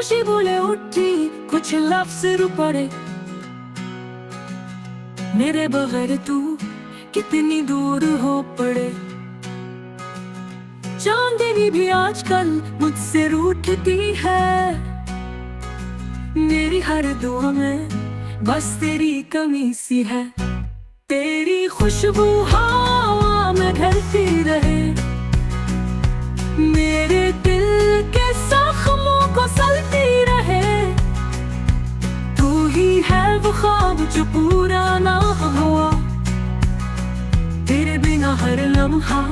खामोशी बोले उठी, कुछ लफ्ज रू पड़े। मेरे बगैर तू कितनी दूर हो पड़े। चांदनी भी आजकल मुझसे रूठती है। मेरी हर दुआ में बस तेरी कमी सी है। तेरी खुशबू हवा में घलती रहे, मेरे दिल के जख्मों को सलती रहे। तू ही है वो ख्वाब जो पूरा ना हुआ। तेरे बिना हर लम्हा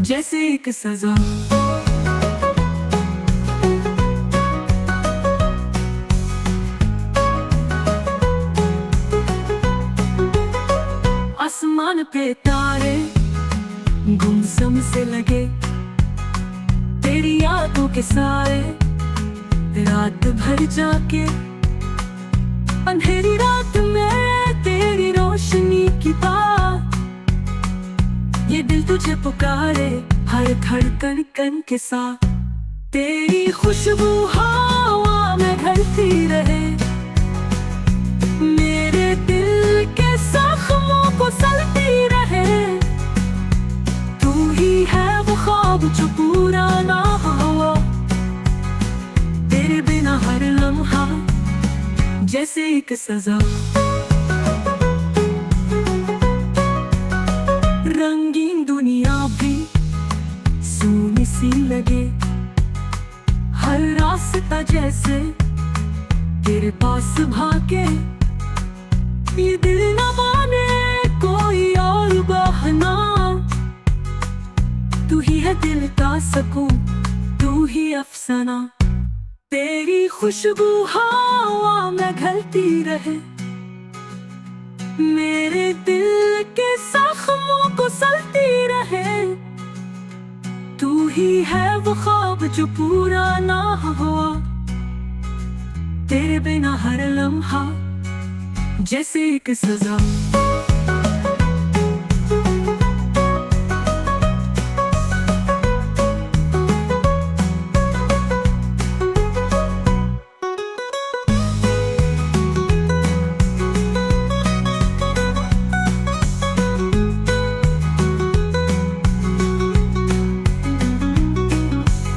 जैसे एक सजा। आसमान पे तारे गुमसुम से लगे, तेरी यादों के साए रात भर जाके। अंधेरी रात में तेरी रोशनी की बात, ये दिल तुझे पुकारे हर धड़कन कन के साथ। तेरी खुशबू हवा में घलती रहे, मेरे दिल के जख्मों को सलती रहे। तू ही है वो ख्वाब जो पूरा ना हुआ। तेरे बिना हर लम्हा जैसे एक सजा। रंगीन दुनिया भी सूनी सी लगे, हर रास्ता जैसे तेरे पास भागे। ये दिल न माने कोई और बहाना, तू ही है दिल का सुकून, तू ही अफसाना। तेरी खुशबू हवा में घलती रहे, मेरे दिल के जख्मों को सलती रहे। तू ही है वो ख्वाब जो पूरा ना हुआ। तेरे बिना हर लम्हा जैसे एक सजा।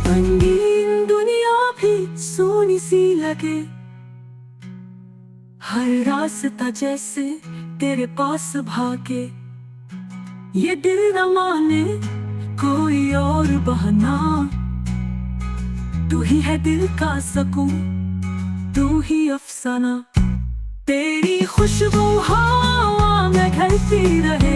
रंगीन दुनिया भी सोनी सी लगे, हर रास्ता जैसे तेरे पास भागे। ये दिल न माने कोई और बहाना, तू ही है दिल का सुकून, तू ही अफसाना। तेरी खुशबू हवा में घलती रहे,